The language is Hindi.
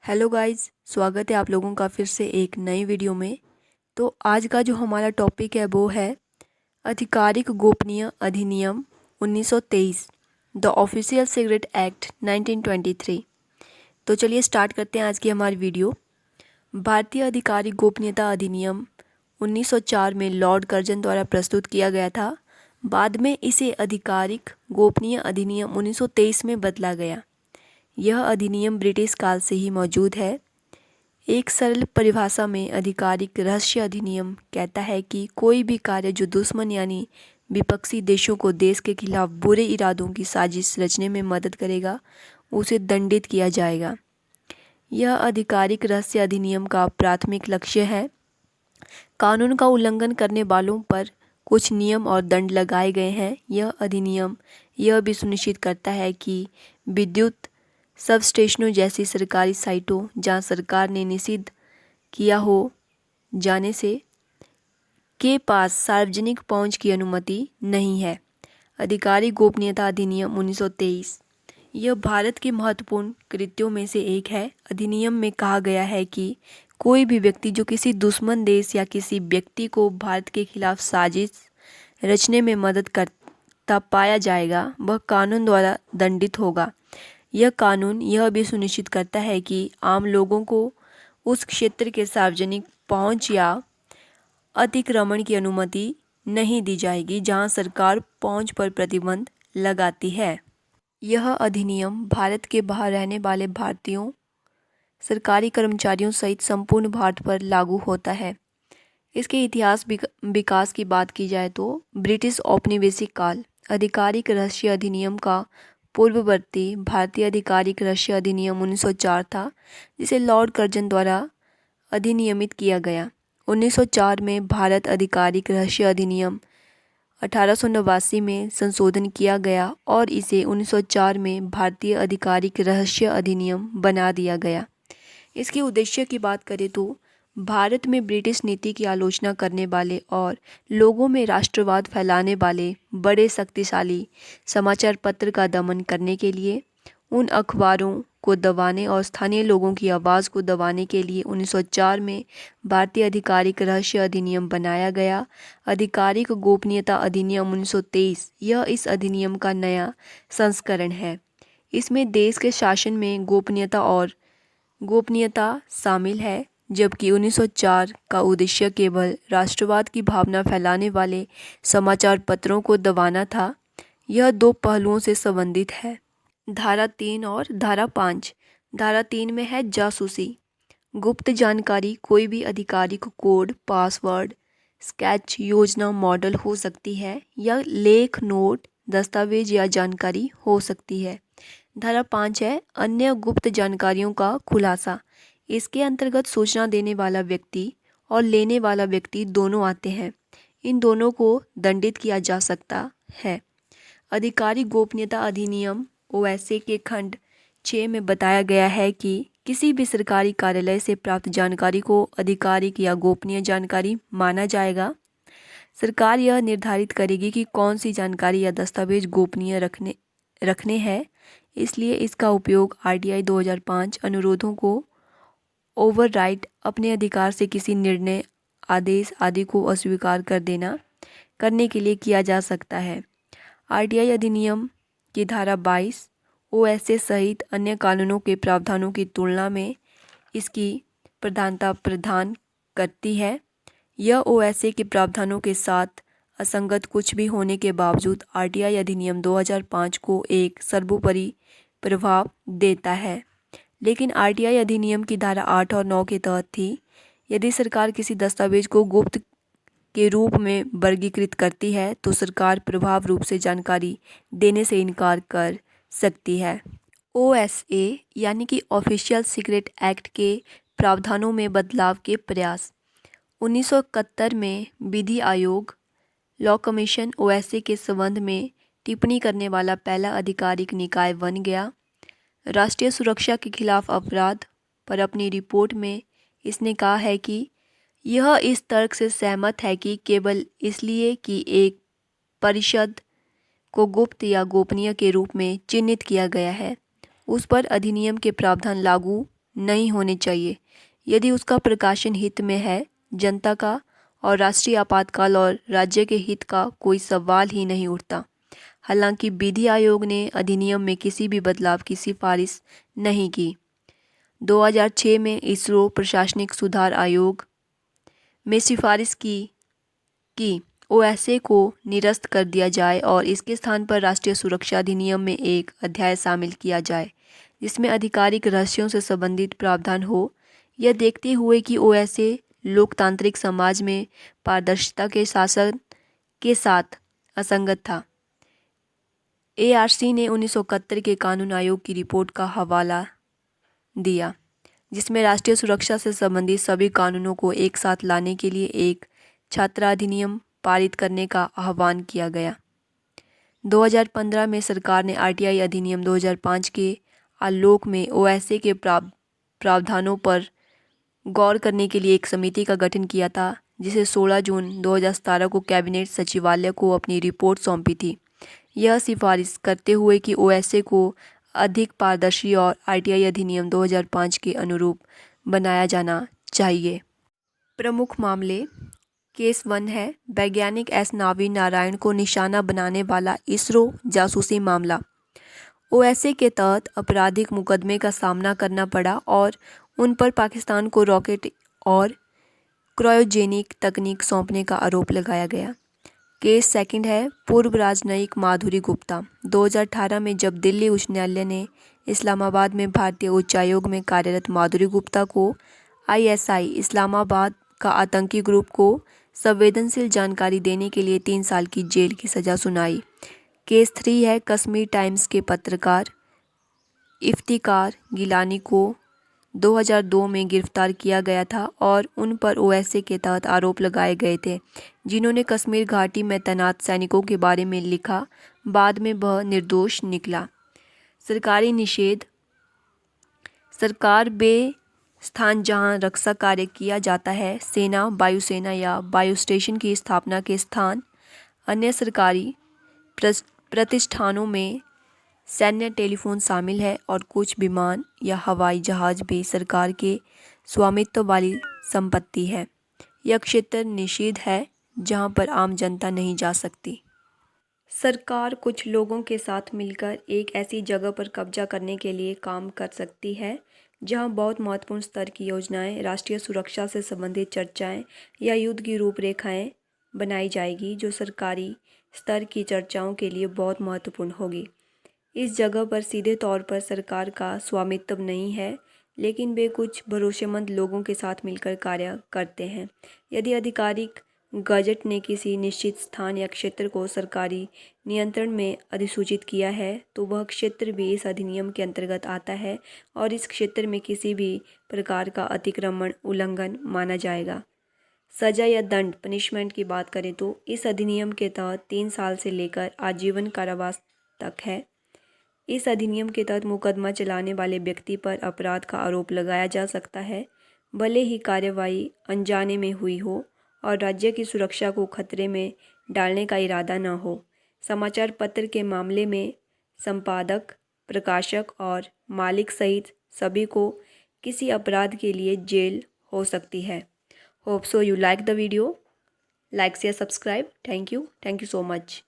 हेलो गाइस, स्वागत है आप लोगों का फिर से एक नई वीडियो में। तो आज का जो हमारा टॉपिक है वो है आधिकारिक गोपनीय अधिनियम 1923, द ऑफिशियल सिगरेट एक्ट 1923। तो चलिए स्टार्ट करते हैं आज की हमारी वीडियो। भारतीय आधिकारिक गोपनीयता अधिनियम 1904 में लॉर्ड कर्जन द्वारा प्रस्तुत किया गया था। बाद में इसे आधिकारिक गोपनीय अधिनियम 1923 में बदला गया। यह अधिनियम ब्रिटिश काल से ही मौजूद है। एक सरल परिभाषा में आधिकारिक रहस्य अधिनियम कहता है कि कोई भी कार्य जो दुश्मन यानी विपक्षी देशों को देश के खिलाफ बुरे इरादों की साजिश रचने में मदद करेगा, उसे दंडित किया जाएगा। यह आधिकारिक रहस्य अधिनियम का प्राथमिक लक्ष्य है। कानून का उल्लंघन करने वालों पर कुछ नियम और दंड लगाए गए हैं। यह अधिनियम यह भी सुनिश्चित करता है कि विद्युत सब स्टेशनों जैसी सरकारी साइटों जहां सरकार ने निषिद्ध किया हो जाने से के पास सार्वजनिक पहुंच की अनुमति नहीं है। आधिकारिक गोपनीयता अधिनियम 1923 यह भारत के महत्वपूर्ण कृत्यों में से एक है। अधिनियम में कहा गया है कि कोई भी व्यक्ति जो किसी दुश्मन देश या किसी व्यक्ति को भारत के खिलाफ साजिश रचने में मदद करता पाया जाएगा, वह कानून द्वारा दंडित होगा। यह कानून यह भी सुनिश्चित करता है कि आम लोगों को उस क्षेत्र के सार्वजनिक पहुंच या अतिक्रमण की अनुमति नहीं दी जाएगी जहां सरकार पहुंच पर प्रतिबंध लगाती है। यह अधिनियम भारत के बाहर रहने वाले भारतीयों, सरकारी कर्मचारियों सहित संपूर्ण भारत पर लागू होता है। इसके इतिहास विकास की बात की जाए तो ब्रिटिश औपनिवेशिक काल आधिकारिक रहस्य अधिनियम का पूर्ववर्ती भारतीय आधिकारिक रहस्य अधिनियम 1904 था, जिसे लॉर्ड कर्जन द्वारा अधिनियमित किया गया। 1904 में भारत आधिकारिक रहस्य अधिनियम 1889 में संशोधन किया गया और इसे 1904 में भारतीय आधिकारिक रहस्य अधिनियम बना दिया गया। इसके उद्देश्य की बात करें तो भारत में ब्रिटिश नीति की आलोचना करने वाले और लोगों में राष्ट्रवाद फैलाने वाले बड़े शक्तिशाली समाचार पत्र का दमन करने के लिए, उन अखबारों को दबाने और स्थानीय लोगों की आवाज़ को दबाने के लिए 1904 में भारतीय आधिकारिक रहस्य अधिनियम बनाया गया। आधिकारिक गोपनीयता अधिनियम 1923 यह इस अधिनियम का नया संस्करण है। इसमें देश के शासन में गोपनीयता शामिल है, जबकि 1904 का उद्देश्य केवल राष्ट्रवाद की भावना फैलाने वाले समाचार पत्रों को दबाना था। यह दो पहलुओं से संबंधित है, धारा 3 और धारा 5। धारा 3 में है जासूसी। गुप्त जानकारी कोई भी आधिकारिक कोड, पासवर्ड, स्केच, योजना, मॉडल हो सकती है या लेख, नोट, दस्तावेज या जानकारी हो सकती है। धारा 5 है अन्य गुप्त जानकारियों का खुलासा। इसके अंतर्गत सूचना देने वाला व्यक्ति और लेने वाला व्यक्ति दोनों आते हैं। इन दोनों को दंडित किया जा सकता है। आधिकारिक गोपनीयता अधिनियम ओएसए के खंड 6 में बताया गया है कि किसी भी सरकारी कार्यालय से प्राप्त जानकारी को आधिकारिक या गोपनीय जानकारी माना जाएगा। सरकार यह निर्धारित करेगी कि कौन सी जानकारी या दस्तावेज गोपनीय रखने हैं। इसलिए इसका उपयोग आरटीआई 2005 अनुरोधों को ओवरराइट, अपने अधिकार से किसी निर्णय, आदेश आदि को अस्वीकार करने के लिए किया जा सकता है। आरटीआई अधिनियम की धारा 22 ओएसए सहित अन्य कानूनों के प्रावधानों की तुलना में इसकी प्रधानता प्रदान करती है। यह ओएसए के प्रावधानों के साथ असंगत कुछ भी होने के बावजूद आरटीआई अधिनियम 2005 को एक सर्वोपरि प्रभाव देता है। लेकिन आरटीआई अधिनियम की धारा 8 और 9 के तहत थी। यदि सरकार किसी दस्तावेज को गुप्त के रूप में वर्गीकृत करती है तो सरकार प्रभाव रूप से जानकारी देने से इनकार कर सकती है। ओएसए यानी कि ऑफिशियल सीक्रेट एक्ट के प्रावधानों में बदलाव के प्रयास। 1971 में विधि आयोग, लॉ कमीशन ओएसए के संबंध में टिप्पणी करने वाला पहला आधिकारिक निकाय बन गया। राष्ट्रीय सुरक्षा के खिलाफ अपराध पर अपनी रिपोर्ट में इसने कहा है कि यह इस तर्क से सहमत है कि केवल इसलिए कि एक परिषद को गुप्त या गोपनीय के रूप में चिह्नित किया गया है, उस पर अधिनियम के प्रावधान लागू नहीं होने चाहिए यदि उसका प्रकाशन हित में है। जनता का और राष्ट्रीय आपातकाल और राज्य के हित का कोई सवाल ही नहीं उठता। हालांकि विधि आयोग ने अधिनियम में किसी भी बदलाव की सिफारिश नहीं की। 2006 में इसरो प्रशासनिक सुधार आयोग में सिफारिश की ओएसए को निरस्त कर दिया जाए और इसके स्थान पर राष्ट्रीय सुरक्षा अधिनियम में एक अध्याय शामिल किया जाए जिसमें आधिकारिक रहस्यों से संबंधित प्रावधान हो। यह देखते हुए कि ओएसए लोकतांत्रिक समाज में पारदर्शिता के शासन के साथ असंगत था। एआरसी ने 1971 के कानून आयोग की रिपोर्ट का हवाला दिया जिसमें राष्ट्रीय सुरक्षा से संबंधित सभी कानूनों को एक साथ लाने के लिए एक छात्र अधिनियम पारित करने का आह्वान किया गया। 2015 में सरकार ने आरटीआई अधिनियम 2005 के आलोक में ओएसए के प्रावधानों पर गौर करने के लिए एक समिति का गठन किया था जिसे 16 जून 2017 को कैबिनेट सचिवालय को अपनी रिपोर्ट सौंपी थी। यह सिफारिश करते हुए कि ओएसए को अधिक पारदर्शी और आरटीआई अधिनियम 2005 के अनुरूप बनाया जाना चाहिए। प्रमुख मामले केस 1 है वैज्ञानिक एस नावी नारायण को निशाना बनाने वाला इसरो जासूसी मामला। ओएसए के तहत आपराधिक मुकदमे का सामना करना पड़ा और उन पर पाकिस्तान को रॉकेट और क्रायोजेनिक तकनीक सौंपने का आरोप लगाया गया। केस 2 है पूर्व राजनयिक माधुरी गुप्ता। 2018 में जब दिल्ली उच्च न्यायालय ने इस्लामाबाद में भारतीय उच्चायोग में कार्यरत माधुरी गुप्ता को आईएसआई इस्लामाबाद का आतंकी ग्रुप को संवेदनशील जानकारी देने के लिए 3 साल की जेल की सज़ा सुनाई। केस 3 है कश्मीर टाइम्स के पत्रकार इफ्तिकार गिलानी को 2002 में गिरफ्तार किया गया था और उन पर ओएसए के तहत आरोप लगाए गए थे जिन्होंने कश्मीर घाटी में तैनात सैनिकों के बारे में लिखा। बाद में वह निर्दोष निकला। सरकारी निषेध सरकार बे स्थान जहां रक्षा कार्य किया जाता है सेना वायुसेना या वायु स्टेशन की स्थापना के स्थान अन्य सरकारी प्रतिष्ठानों में सैन्य टेलीफोन शामिल है और कुछ विमान या हवाई जहाज भी सरकार के स्वामित्व वाली संपत्ति है। यह क्षेत्र निषिद्ध है जहां पर आम जनता नहीं जा सकती। सरकार कुछ लोगों के साथ मिलकर एक ऐसी जगह पर कब्जा करने के लिए काम कर सकती है जहां बहुत महत्वपूर्ण स्तर की योजनाएं, राष्ट्रीय सुरक्षा से संबंधित चर्चाएं या युद्ध की रूपरेखाएं बनाई जाएगी जो सरकारी स्तर की चर्चाओं के लिए बहुत महत्वपूर्ण होगी। इस जगह पर सीधे तौर पर सरकार का स्वामित्व नहीं है लेकिन वे कुछ भरोसेमंद लोगों के साथ मिलकर कार्य करते हैं। यदि आधिकारिक गजट ने किसी निश्चित स्थान या क्षेत्र को सरकारी नियंत्रण में अधिसूचित किया है तो वह क्षेत्र भी इस अधिनियम के अंतर्गत आता है और इस क्षेत्र में किसी भी प्रकार का अतिक्रमण उल्लंघन माना जाएगा। सजा या दंड पनिशमेंट की बात करें तो इस अधिनियम के तहत 3 साल से लेकर आजीवन कारावास तक है। इस अधिनियम के तहत मुकदमा चलाने वाले व्यक्ति पर अपराध का आरोप लगाया जा सकता है भले ही कार्यवाही अनजाने में हुई हो और राज्य की सुरक्षा को खतरे में डालने का इरादा न हो। समाचार पत्र के मामले में संपादक, प्रकाशक और मालिक सहित सभी को किसी अपराध के लिए जेल हो सकती है। Hope so you like the video. Like share subscribe. Thank you so much.